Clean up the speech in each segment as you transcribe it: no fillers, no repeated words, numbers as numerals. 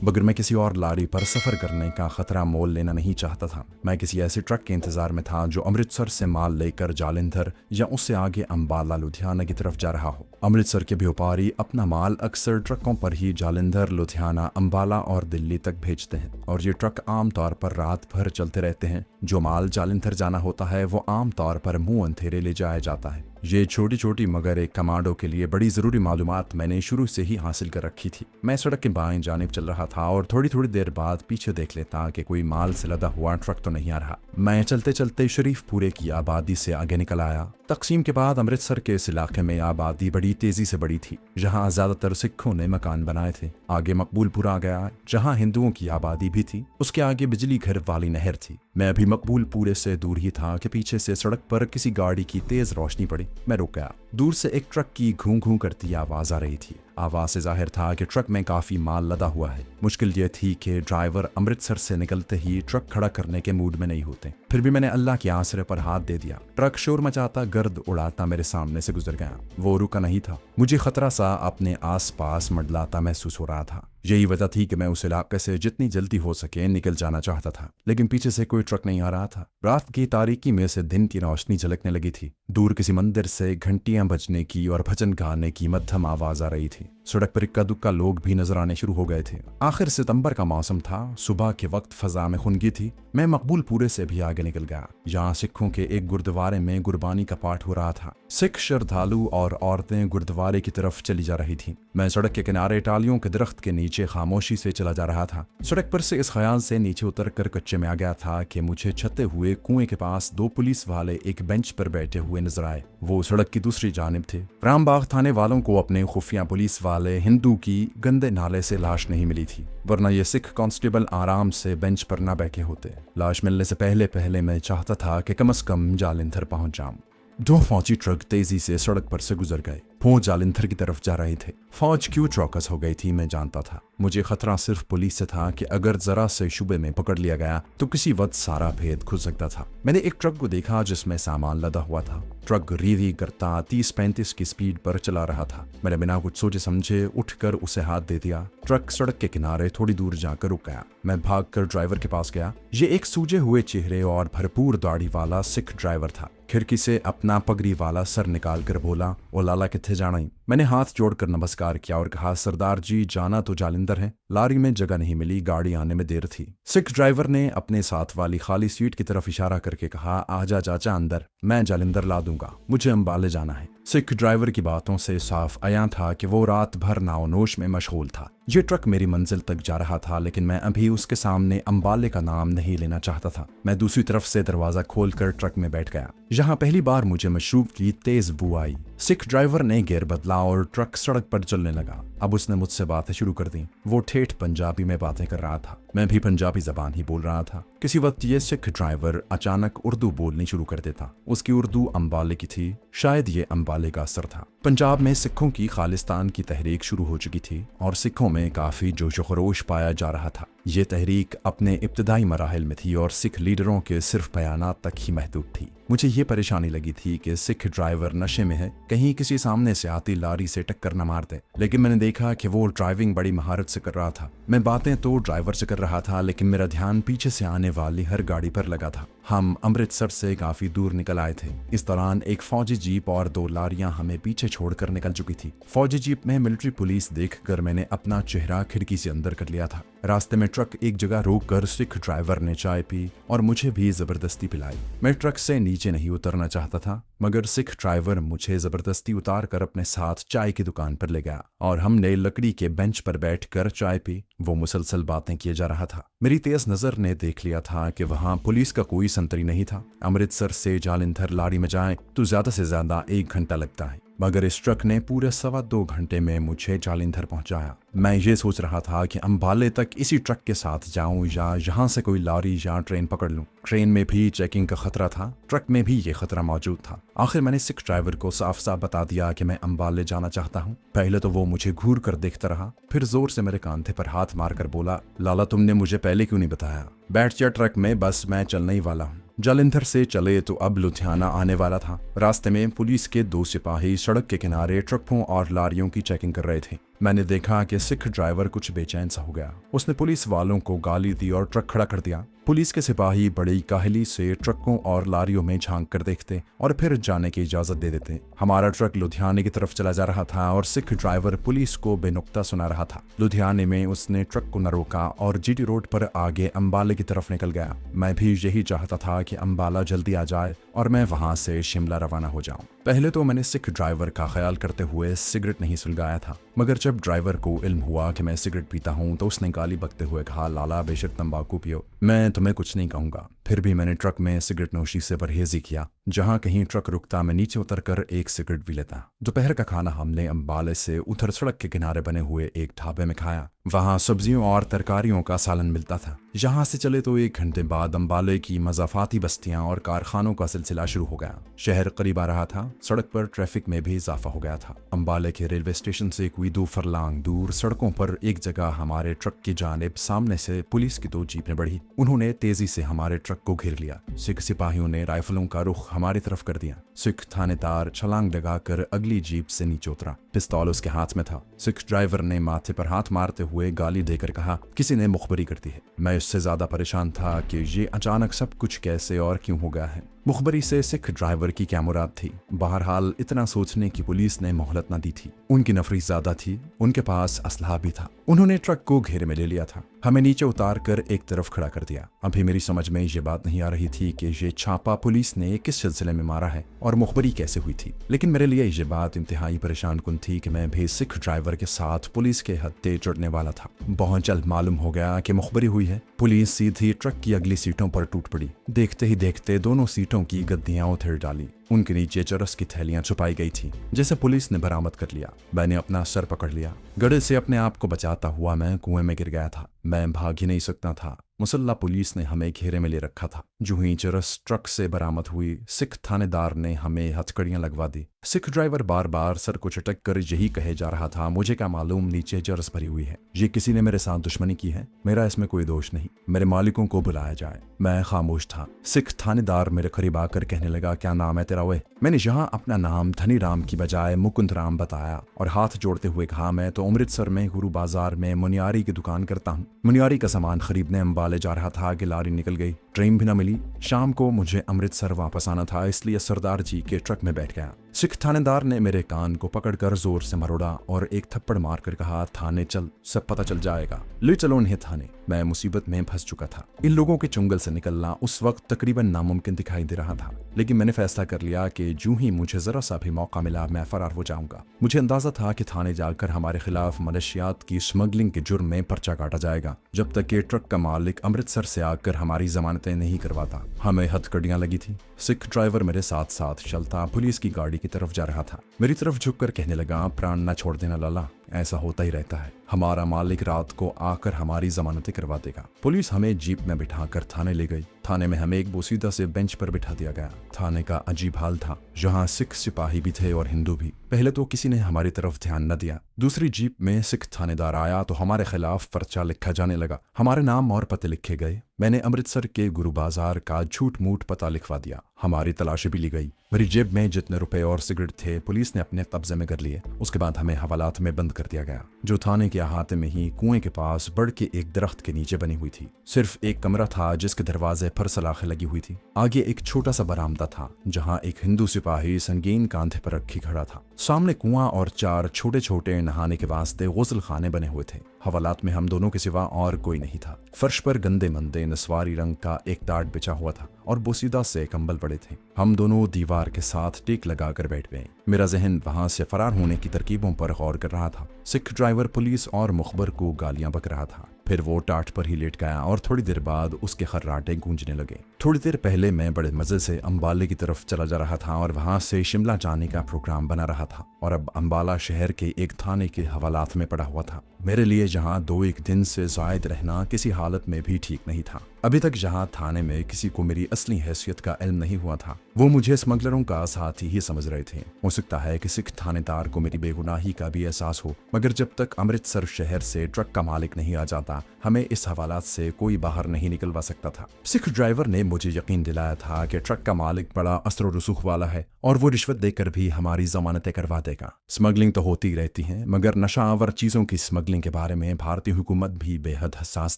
मगर मैं किसी और लारी पर सफर करने का खतरा मोल लेना नहीं चाहता था। मैं किसी ऐसे ट्रक के इंतजार में था जो अमृतसर से माल लेकर जालंधर या उससे आगे अंबाला लुधियाना की तरफ जा रहा हो। अमृतसर के व्यापारी अपना माल अक्सर ट्रकों पर ही जालंधर, लुधियाना, अंबाला और दिल्ली तक भेजते हैं और ये ट्रक आमतौर पर रात भर चलते रहते हैं। जो माल जालंधर जाना होता है वो आमतौर पर मुंह अंधेरे ले जाया जाता है। ये छोटी छोटी मगर एक कमांडो के लिए बड़ी जरूरी मालूमात मैंने शुरू से ही हासिल कर रखी थी। मैं सड़क के बाएं जानिब चल रहा था और थोड़ी थोड़ी देर बाद पीछे देख लेता कि कोई माल से लदा हुआ ट्रक तो नहीं आ रहा। मैं चलते चलते शरीफपुरे की आबादी से आगे निकल आया। तकसीम के बाद अमृतसर के इस इलाके में आबादी बड़ी तेजी से बढ़ी थी, जहाँ ज्यादातर सिखों ने मकान बनाए थे। आगे मकबूलपुरा गया जहाँ हिंदुओं की आबादी भी थी। उसके आगे बिजली घर वाली नहर थी। मैं अभी मकबूलपुरे से दूर ही था कि पीछे से सड़क पर किसी गाड़ी की तेज रोशनी पड़ी। मैं रुक गया। दूर से एक ट्रक की घूं घूं करती आवाज आ रही थी। आवाज से जाहिर था कि ट्रक में काफी माल लदा हुआ है। मुश्किल यह थी कि ड्राइवर अमृतसर से निकलते ही ट्रक खड़ा करने के मूड में नहीं होते। फिर भी मैंने अल्लाह के आसरे पर हाथ दे दिया। ट्रक शोर मचाता, गर्द उड़ाता मेरे सामने से गुजर गया। वो रुका नहीं था। मुझे खतरा सा अपने आसपास मंडलाता महसूस हो रहा था। यही वजह थी कि मैं उस इलाके से जितनी जल्दी हो सके निकल जाना चाहता था, लेकिन पीछे से कोई ट्रक नहीं आ रहा था। रात की तारीकी में से दिन की रोशनी झलकने लगी थी। दूर किसी मंदिर से घंटियां बजने की और भजन गाने की मध्यम आवाज आ रही थी। सड़क पर इक्का दुक्का लोग भी नजर आने शुरू हो गए थे। आखिर सितंबर का मौसम था। सुबह के वक्त फजा में खुनगी थी। मैं मकबूलपुरे से भी आगे निकल गया। यहाँ सिखों के एक गुरुद्वारे में गुरबानी का पाठ हो रहा था। सिख श्रद्धालु और औरतें गुरुद्वारे की तरफ चली जा रही थीं। मैं सड़क के किनारे टालियों के दरख्त के नीचे खामोशी से चला जा रहा था। सड़क पर से इस ख्याल से नीचे उतर कर कच्चे में आ गया था कि मुझे छते हुए कुएं के पास दो पुलिस वाले एक बेंच पर बैठे हुए नजर आए। वो सड़क की दूसरी जानिब थे। रामबाग थाने वालों को अपने खुफिया पुलिस वाले हिंदू की गंदे नाले से लाश नहीं मिली थी, वरना ये सिख कांस्टेबल आराम से बेंच पर ना बैठे होते। लाश मिलने से पहले पहले मैं चाहता था कि कम से कम जालंधर पहुंच जाऊं। दो फौजी ट्रक तेजी से सड़क पर से गुजर गए। वो जालंधर की तरफ जा रहे थे। फौज क्यों चौकस हो गई थी मैं जानता था। मुझे खतरा सिर्फ पुलिस से था कि अगर जरा से शुबे में पकड़ लिया गया तो किसी वक्त सारा भेद खुल सकता था। मैंने एक ट्रक को देखा जिसमें सामान लदा हुआ था। ट्रक रीवी करता 30-35 की स्पीड पर चला रहा था। मैंने बिना कुछ सोचे समझे उठकर उसे हाथ दे दिया। ट्रक सड़क के किनारे थोड़ी दूर जाकर रुक गया। मैं भागकर ड्राइवर के पास गया। ये एक सूजे हुए चेहरे और भरपूर दाढ़ी वाला सिख ड्राइवर था। खिड़की से अपना पगड़ी वाला सर निकाल कर बोला, ओ लाला किथे जाना ही। मैंने हाथ जोड़कर नमस्कार किया और कहा, सरदार जी जाना तो जालंधर है, लारी में जगह नहीं मिली, गाड़ी आने में देर थी। सिख ड्राइवर ने अपने साथ वाली खाली सीट की तरफ इशारा करके कहा, आजा चाचा अंदर, मैं जालंधर ला दूंगा, मुझे अंबाले जाना है। सिख ड्राइवर की बातों से साफ आया था कि वो रात भर नाओनोश में मशगूल था। ये ट्रक मेरी मंजिल तक जा रहा था, लेकिन मैं अभी उसके सामने अंबाले का नाम नहीं लेना चाहता था। मैं दूसरी तरफ से दरवाजा खोलकर ट्रक में बैठ गया। यहाँ पहली बार मुझे मशरूब की तेज बू आई। सिख ड्राइवर ने गियर बदला और ट्रक सड़क पर चलने लगा। अब उसने मुझसे बातें शुरू कर दी। वो ठेठ पंजाबी में बातें कर रहा था। मैं भी पंजाबी जबान ही बोल रहा था। किसी वक्त ये सिख ड्राइवर अचानक उर्दू बोलनी शुरू कर देता। उसकी उर्दू अंबाले की थी। शायद ये अंबाले का असर था। पंजाब में सिखों की खालिस्तान की तहरीक शुरू हो चुकी थी और सिखों में काफी जोशो खरोश पाया जा रहा था। ये तहरीक अपने इब्तदाई मराहिल में थी और सिख लीडरों के सिर्फ बयानात तक ही महदूद थी। मुझे ये परेशानी लगी थी कि सिख ड्राइवर नशे में है, कहीं किसी सामने से आती लारी से टक्कर न मार दे। लेकिन मैंने देखा कि वो ड्राइविंग बड़ी महारत से कर रहा था। मैं बातें तो ड्राइवर से कर रहा था, लेकिन मेरा ध्यान पीछे से आने वाली हर गाड़ी पर लगा था। हम अमृतसर से काफी दूर निकल आए थे। इस दौरान एक फौजी जीप और दो लारियां हमें पीछे छोड़कर निकल चुकी थी। फौजी जीप में मिलिट्री पुलिस देखकर मैंने अपना चेहरा खिड़की से अंदर कर लिया था। रास्ते में ट्रक एक जगह रोककर सिख ड्राइवर ने चाय पी और मुझे भी जबरदस्ती पिलाई। मैं ट्रक से नीचे नहीं उतरना चाहता था, मगर सिख ड्राइवर मुझे जबरदस्ती उतार कर अपने साथ चाय की दुकान पर ले गया और हमने लकड़ी के बेंच पर बैठकर चाय पी। वो मुसलसल बातें किए जा रहा था। मेरी तेज नजर ने देख लिया था कि वहाँ पुलिस का कोई संतरी नहीं था। अमृतसर से जालंधर लारी में जाएं तो ज्यादा से ज्यादा 1 घंटा लगता है, मगर इस ट्रक ने पूरे 2.25 घंटे में मुझे जालंधर पहुंचाया। मैं ये सोच रहा था कि अंबाले तक इसी ट्रक के साथ जाऊं या यहाँ से कोई लारी या ट्रेन पकड़ लूं। ट्रेन में भी चेकिंग का खतरा था, ट्रक में भी ये खतरा मौजूद था। आखिर मैंने सिख ड्राइवर को साफ साफ बता दिया कि मैं अंबाले जाना चाहता हूँ। पहले तो वो मुझे घूर कर देखता रहा, फिर जोर से मेरे कांधे पर हाथ मारकर बोला, लाला तुमने मुझे पहले क्यों नहीं बताया? बैठ जा ट्रक में, बस मैं चलने ही वाला हूँ। जालंधर से चले तो अब लुधियाना आने वाला था। रास्ते में पुलिस के 2 सिपाही सड़क के किनारे ट्रकों और लारियों की चेकिंग कर रहे थे। मैंने देखा कि सिख ड्राइवर कुछ बेचैन सा हो गया। उसने पुलिस वालों को गाली दी और ट्रक खड़ा कर दिया। पुलिस के सिपाही बड़ी काहली से ट्रकों और लारियों में झांक कर देखते और फिर जाने की इजाजत दे देते। हमारा ट्रक लुधियाने की तरफ चला जा रहा था और सिख ड्राइवर पुलिस को बेनुक्ता सुना रहा था। लुधियाने में उसने ट्रक को न रोका और जीटी रोड पर आगे अंबाले की तरफ निकल गया। मैं भी यही चाहता था कि अंबाला जल्दी आ जाए और मैं वहां से शिमला रवाना हो जाऊं। पहले तो मैंने सिख ड्राइवर का ख्याल करते हुए सिगरेट नहीं सुलगाया था, मगर जब ड्राइवर को इल्म हुआ कि मैं सिगरेट पीता हूं तो उसने गाली बकते हुए कहा, लाला बेशक तंबाकू पियो, मैं तुम्हें कुछ नहीं कहूंगा। फिर भी मैंने ट्रक में सिगरेट नोशी से परहेज ही किया। जहां कहीं ट्रक रुकता मैं नीचे उतरकर एक सिगरेट भी लेता। दोपहर का खाना हमने अंबाले से उधर सड़क के किनारे बने हुए एक ढाबे में खाया। वहां सब्जियों और तरकारियों का सालन मिलता था। यहाँ से चले तो 1 घंटे बाद अंबाले की मजाफाती बस्तियां और कारखानों का सिलसिला शुरू हो गया। शहर करीब आ रहा था। सड़क पर ट्रैफिक में भी इजाफा हो गया था। अंबाले के रेलवे स्टेशन से कोई 2 फरलांग दूर सड़कों पर एक जगह हमारे ट्रक की जानिब सामने से पुलिस की 2 जीपें बढ़ी। उन्होंने तेजी से हमारे ट्रक को घेर लिया। सिख सिपाहियों ने राइफलों का रुख हमारी तरफ कर दिया। सिख थानेदार छलांग लगाकर अगली जीप से नीचे उतरा। पिस्तौल उसके हाथ में था। सिख ड्राइवर ने माथे पर हाथ मारते हुए गाली देकर कहा, किसी ने मुखबरी कर दी है। मैं इससे ज्यादा परेशान था कि ये अचानक सब कुछ कैसे और क्यों हो गया है। मुखबरी से सिख ड्राइवर की क्या मुराद थी? बहरहाल इतना सोचने की पुलिस ने मोहलत न दी थी। उनकी नफरी ज्यादा थी, उनके पास असलहा भी था। उन्होंने ट्रक को घेरे में ले लिया था। हमें नीचे उतार कर एक तरफ खड़ा कर दिया। अभी मेरी समझ में ये बात नहीं आ रही थी कि ये छापा पुलिस ने किस सिलसिले में मारा है और मुखबरी कैसे हुई थी। लेकिन मेरे लिए ये बात इंतहाई परेशान कुन थी कि मैं भी सिख ड्राइवर के साथ पुलिस के हत्थे चढ़ने वाला था। बहुत जल्द मालूम हो गया कि मुखबरी हुई है। पुलिस सीधी ट्रक की अगली सीटों पर टूट पड़ी। देखते ही देखते दोनों सीटों की गद्दियां उधेड़ डाली। उनके नीचे चरस की थैलियां छुपाई गई थी, जिसे पुलिस ने बरामद कर लिया। मैंने अपना सर पकड़ लिया। गड्ढे से अपने आप को बचाता हुआ मैं कुएं में गिर गया था। मैं भाग ही नहीं सकता था। मुसल्ला पुलिस ने हमें घेरे में ले रखा था। जो ही चरस ट्रक से बरामद हुई, सिख थानेदार ने हमें हथकड़ियां लगवा दी। सिख ड्राइवर बार बार सर को चटक कर यही कहे जा रहा था, मुझे क्या मालूम नीचे चरस भरी हुई है। ये किसी ने मेरे साथ दुश्मनी की है। मेरा इसमें कोई दोष नहीं। मेरे मालिकों को बुलाया जाए। मैं खामोश था। सिख थानेदार मेरे करीब आकर कहने लगा, क्या नाम है तेरा? वे मैंने यहाँ अपना नाम धनी राम की बजाय मुकुंद राम बताया और हाथ जोड़ते हुए कहा, मैं तो अमृतसर में गुरु बाजार में मुनियारी की दुकान करता हूँ। मुनियारी का सामान खरीदने अंबाले जा रहा था कि लारी निकल गई। ट्रेन भी न मिली। शाम को मुझे अमृतसर वापस आना था, इसलिए सरदार जी के ट्रक में बैठ गया। सिख थानेदार ने मेरे कान को पकड़कर जोर से मरोड़ा और एक थप्पड़ मारकर कहा, थाने चल, सब पता चल जाएगा। ले चलो इन्हें थाने। मैं मुसीबत में फंस चुका था। इन लोगों के चुंगल से निकलना उस वक्त तकरीबन नामुमकिन दिखाई दे रहा था, लेकिन मैंने फैसला कर लिया कि जो ही मुझे जरा सा भी मौका मिला मैं फरार हो जाऊंगा। मुझे अंदाजा था कि थाने जाकर हमारे खिलाफ मनशियात की स्मगलिंग के जुर्म में पर्चा काटा जाएगा, जब तक कि ट्रक का मालिक अमृतसर से आकर हमारी जमानतें नहीं करवाता। हमें हथकड़ियां लगी थी। सिख ड्राइवर मेरे साथ साथ चलता पुलिस की गाड़ी की तरफ जा रहा था। मेरी तरफ झुककर कहने लगा, प्राण न छोड़ देना लाला, ऐसा होता ही रहता है। हमारा मालिक रात को आकर हमारी जमानतें करवा देगा। पुलिस हमें जीप में बिठाकर थाने ले गई। थाने में हमें एक बोसीदा से बेंच पर बिठा दिया गया। थाने का अजीब हाल था। जहाँ सिख सिपाही भी थे और हिंदू भी। पहले तो किसी ने हमारी तरफ ध्यान न दिया। दूसरी जीप में सिख थानेदार आया तो हमारे खिलाफ पर्चा लिखा जाने लगा। हमारे नाम और पते लिखे गए। मैंने अमृतसर के गुरु बाजार का झूठ मूठ पता लिखवा दिया। हमारी तलाशी भी ली गई। मेरी जेब में जितने रुपए और सिगरेट थे पुलिस ने अपने कब्जे में कर लिए। उसके बाद हमें हवालात में बंद कर दिया गया, जो थाने के अहाते में ही कुएं के पास बढ़ के एक दरख्त के नीचे बनी हुई थी। सिर्फ एक कमरा था जिसके दरवाजे पर सलाखें लगी हुई थी। आगे एक छोटा सा बरामदा था जहाँ एक हिंदू सिपाही संगीन कांधे पर रखी खड़ा था। सामने कुआं और 4 छोटे छोटे नहाने के वास्ते गुस्ल खाने बने हुए थे। हवालात में हम दोनों के सिवा और कोई नहीं था। फर्श पर गंदे मंदे नस्वारी रंग का एक टाट बिछा हुआ था और बोसीदा से कंबल पड़े थे। हम दोनों दीवार के साथ टेक लगाकर बैठ गए। मेरा जहन वहां से फरार होने की तरकीबों पर गौर कर रहा था। सिख ड्राइवर पुलिस और मुखबर को गालियां बक रहा था। फिर वो टाट पर ही लेट गया और थोड़ी देर बाद उसके खर्राटे गूंजने लगे। थोड़ी देर पहले मैं बड़े मजे से अंबाले की तरफ चला जा रहा था और वहां से शिमला जाने का प्रोग्राम बना रहा था, और अब अंबाला शहर के एक थाने के हवालात में पड़ा हुआ था। मेरे लिए जहां 2-1 दिन से जायद रहना किसी हालत में भी ठीक नहीं था। अभी तक जहां थाने में किसी को मेरी असली हैसियत का इल्म नहीं हुआ था, वो मुझे स्मगलरों का साथी ही समझ रहे थे। हो सकता है कि सिख थानेदार को मेरी बेगुनाही का भी एहसास हो, मगर जब तक अमृतसर शहर से ट्रक का मालिक नहीं आ जाता, हमें इस हवालात से कोई बाहर नहीं निकलवा सकता था। सिख ड्राइवर ने मुझे यकीन दिलाया था कि ट्रक का मालिक बड़ा असर और रसूख वाला है और वो रिश्वत देकर भी हमारी जमानतें करवा देगा। स्मगलिंग तो होती रहती है, मगर नशा आवर चीजों की स्मगलिंग के बारे में भारतीय हुकूमत भी बेहद हसास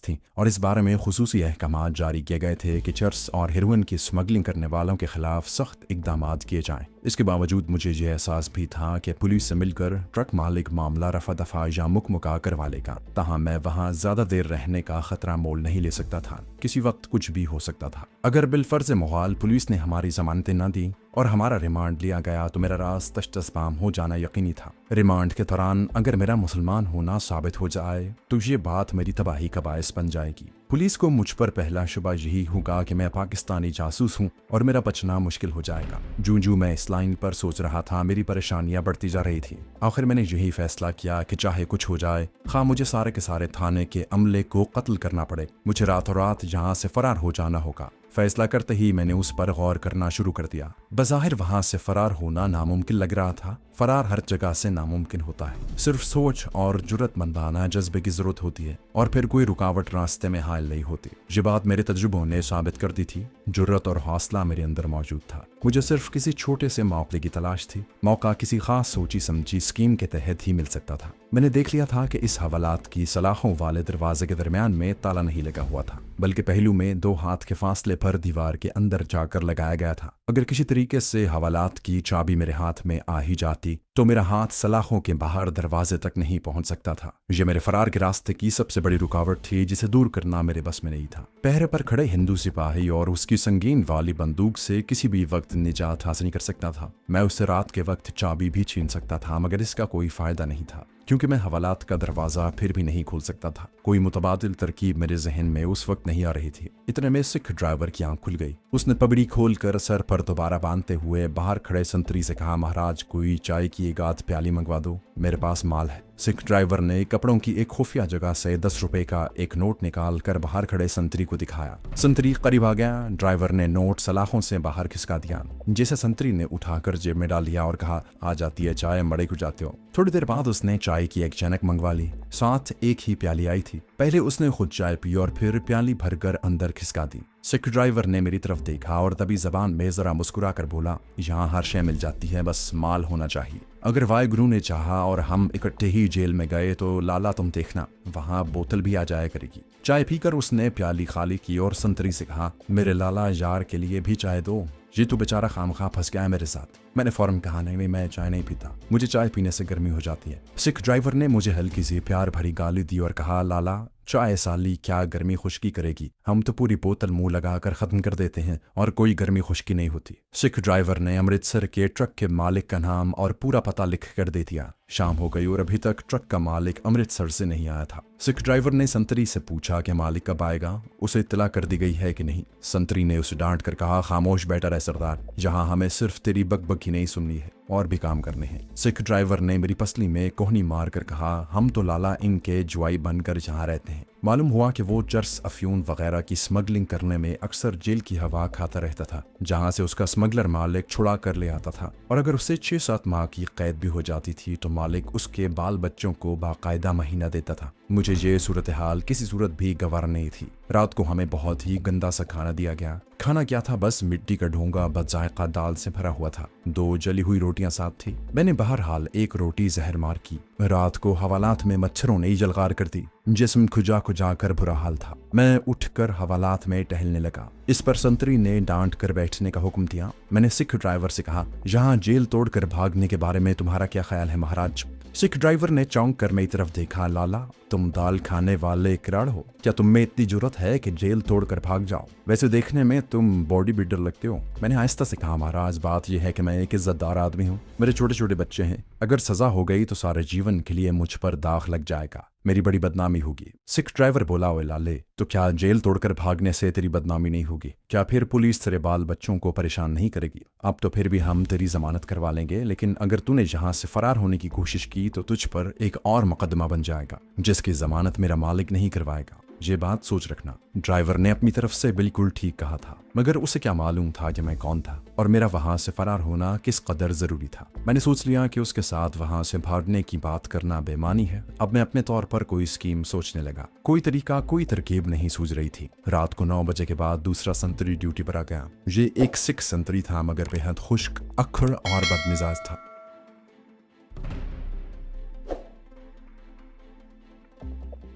थी और इस बारे में खुसूसी अहकाम जारी किए गए थे कि चर्स और हेरोइन की स्मगलिंग करने वालों के खिलाफ सख्त इकदाम किए जाएं। इसके बावजूद मुझे यह एहसास भी था कि पुलिस से मिलकर ट्रक मालिक मामला रफा दफा या मुकमुका करवा लेगा। तहाँ मैं वहाँ ज्यादा देर रहने का खतरा मोल नहीं ले सकता था। किसी वक्त कुछ भी हो सकता था। अगर बिलफर्ज मुहाल पुलिस ने हमारी जमानतें न दी और हमारा रिमांड लिया गया तो मेरा राज तश्तस्पाम हो जाना यकीनी था। रिमांड के दौरान अगर मेरा मुसलमान होना साबित हो जाए तो ये बात मेरी तबाही का बायस बन जाएगी। पुलिस को मुझ पर पहला शुबा यही होगा कि मैं पाकिस्तानी जासूस हूँ और मेरा बचना मुश्किल हो जाएगा। जूं मैं इस लाइन पर सोच रहा था, मेरी परेशानियां बढ़ती जा रही थी। आखिर मैंने यही फैसला किया कि चाहे कुछ हो जाए, खा मुझे सारे के सारे थाने के अमले को कत्ल करना पड़े, मुझे रातों रात यहाँ से फरार हो जाना होगा। फैसला करते ही मैंने उस पर गौर करना शुरू कर दिया। बज़ाहिर वहां से फरार होना नामुमकिन लग रहा था। फरार हर जगह से नामुमकिन होता है। सिर्फ सोच और जुर्रतमंदाना जज्बे की जरूरत होती है और फिर कोई रुकावट रास्ते में हायल नहीं होती। ये बात मेरे तजुर्बों ने साबित कर दी थी। जुर्रत और हौसला मेरे अंदर मौजूद था। मुझे सिर्फ किसी छोटे से मौके की तलाश थी। मौका किसी खास सोची समझी स्कीम के तहत ही मिल सकता था। मैंने देख लिया था कि इस हवालात की सलाखों वाले दरवाजे के दरमियान में ताला नहीं लगा हुआ था, बल्कि पहलू में 2 हाथ के फासले पर दीवार के अंदर जाकर लगाया गया था। अगर किसी तरीके से हवालात की चाबी मेरे हाथ में आ ही जाती तो मेरा हाथ सलाखों के बाहर दरवाजे तक नहीं पहुंच सकता था। यह मेरे फरार के रास्ते की सबसे बड़ी रुकावट थी, जिसे दूर करना मेरे बस में नहीं था। पहरे पर खड़े हिंदू सिपाही और उसकी संगीन वाली बंदूक से किसी भी वक्त निजात हासिल कर सकता था। मैं उससे रात के वक्त चाबी भी छीन सकता था, मगर इसका कोई फायदा नहीं था, क्योंकि मैं हवालात का दरवाजा फिर भी नहीं खोल सकता था। कोई मुतबादिल तरकीब मेरे जहन में उस वक्त नहीं आ रही थी। इतने में सिख ड्राइवर की आंख खुल गई। उसने पगड़ी खोलकर सर पर दोबारा बांधते हुए बाहर खड़े संतरी से कहा, महाराज कोई चाय की एक आध प्याली मंगवा दो, मेरे पास माल है। सिख ड्राइवर ने कपड़ों की एक खुफिया जगह से 10 रुपए का एक नोट निकाल कर बाहर खड़े संतरी को दिखाया। संतरी करीब आ गया। ड्राइवर ने नोट सलाखों से बाहर खिसका दिया, जिसे संतरी ने उठाकर जेब में डाल लिया और कहा, आ जाती है चाय, मड़े को जाते हो। थोड़ी देर बाद उसने चाय की एक चैनक मंगवा ली। साथ एक ही प्याली आई थी। पहले उसने खुद चाय पी और फिर प्याली भरकर अंदर खिसका दी। सिख ड्राइवर ने मेरी तरफ देखा और तभी जबान में जरा मुस्कुरा कर बोला, यहाँ हर शय मिल जाती है, बस माल होना चाहिए। अगर वाहिगुरु ने चाहा और हम इकट्ठे ही जेल में गए तो लाला तुम देखना, वहाँ बोतल भी आ जाया करेगी। चाय पीकर उसने प्याली खाली की और संतरी से कहा, मेरे लाला यार के लिए भी चाय दो, ये तो बेचारा खामखा फंस गया है मेरे साथ। मैंने फौरन कहा, नहीं मैं चाय नहीं पीता, मुझे चाय पीने से गर्मी हो जाती है। सिख ड्राइवर ने मुझे हल्की सी प्यार भरी गाली दी और कहा, लाला चाय साली क्या गर्मी खुश्की करेगी, हम तो पूरी बोतल मुंह लगाकर खत्म कर देते हैं और कोई गर्मी खुश्की नहीं होती। सिख ड्राइवर ने अमृतसर के ट्रक के मालिक का नाम और पूरा पता लिख कर दे दिया। शाम हो गई और अभी तक ट्रक का मालिक अमृतसर से नहीं आया था। सिख ड्राइवर ने संतरी से पूछा कि मालिक कब आएगा, उसे इत्तला कर दी गई है कि नहीं। संतरी ने उसे डांट कर कहा, खामोश बैठा रह सरदार, यहाँ हमें सिर्फ तेरी बकबक ही नहीं सुननी है और भी काम करने हैं। सिख ड्राइवर ने मेरी पसली में कोहनी मार कर कहा, हम तो लाला इनके जुआई बनकर यहाँ रहते हैं। मालूम हुआ कि वो चर्स, अफ्यून वगैरह की स्मगलिंग करने में अक्सर जेल की हवा खाता रहता था, जहाँ से उसका स्मगलर मालिक छुड़ा कर ले आता था। और अगर उसे 6-7 माह की कैद भी हो जाती थी तो मालिक उसके बाल बच्चों को बाकायदा महीना देता था। मुझे ये सूरत हाल किसी सूरत भी गवार नहीं थी। रात को हमें बहुत ही गंदा सा खाना दिया गया। खाना क्या था, बस मिट्टी का ढोंगा बदजायका दाल से भरा हुआ था। 2 जली हुई रोटियां साथ थी। मैंने बहरहाल एक रोटी जहर मार की। रात को हवालात में मच्छरों ने जलगार कर दी। जिस्म खुजा खुजा कर बुरा हाल था। मैं उठकर हवालात में टहलने लगा। इस पर संतरी ने डांट कर बैठने का हुक्म दिया। मैंने सिख ड्राइवर से कहा, यहाँ जेल तोड़कर भागने के बारे में तुम्हारा क्या ख्याल है महाराज। सिख ड्राइवर ने चौंक कर मेरी तरफ देखा, लाला तुम दाल खाने वाले किराड़ हो, क्या तुम में इतनी जरूरत है कि जेल तोड़कर भाग जाओ, वैसे देखने में तुम बॉडी बिल्डर लगते हो। मैंने आहिस्ता से कहा, महाराज बात यह है कि मैं एक इज्जतदार आदमी हूँ, मेरे छोटे छोटे बच्चे हैं, अगर सजा हो गई तो सारे जीवन के लिए मुझ पर दाग लग जाएगा, मेरी बड़ी बदनामी होगी। सिख ड्राइवर बोला, ओए लाले तो क्या जेल तोड़कर भागने से तेरी बदनामी नहीं होगी, क्या फिर पुलिस तेरे बाल बच्चों को परेशान नहीं करेगी। अब तो फिर भी हम तेरी जमानत करवा लेंगे, लेकिन अगर तूने यहाँ से फरार होने की कोशिश की तो तुझ पर एक और मुकदमा बन जाएगा जिसकी जमानत मेरा मालिक नहीं करवाएगा। ये बात सोच रखना, ड्राइवर ने अपनी तरफ से बिल्कुल ठीक कहा था, मगर उसे क्या मालूम था कि मैं कौन था और मेरा वहां से फरार होना किस कदर जरूरी था। मैंने सोच लिया कि उसके साथ वहां से भागने की बात करना बेमानी है। अब मैं अपने तौर पर कोई स्कीम सोचने लगा। कोई तरीका, कोई तरकीब नहीं सूझ रही थी। रात को 9 बजे के बाद दूसरा संतरी ड्यूटी पर आ गया। ये एक सिख संतरी था, मगर बेहद खुश्क, अक्खड़ और बदमिजाज था।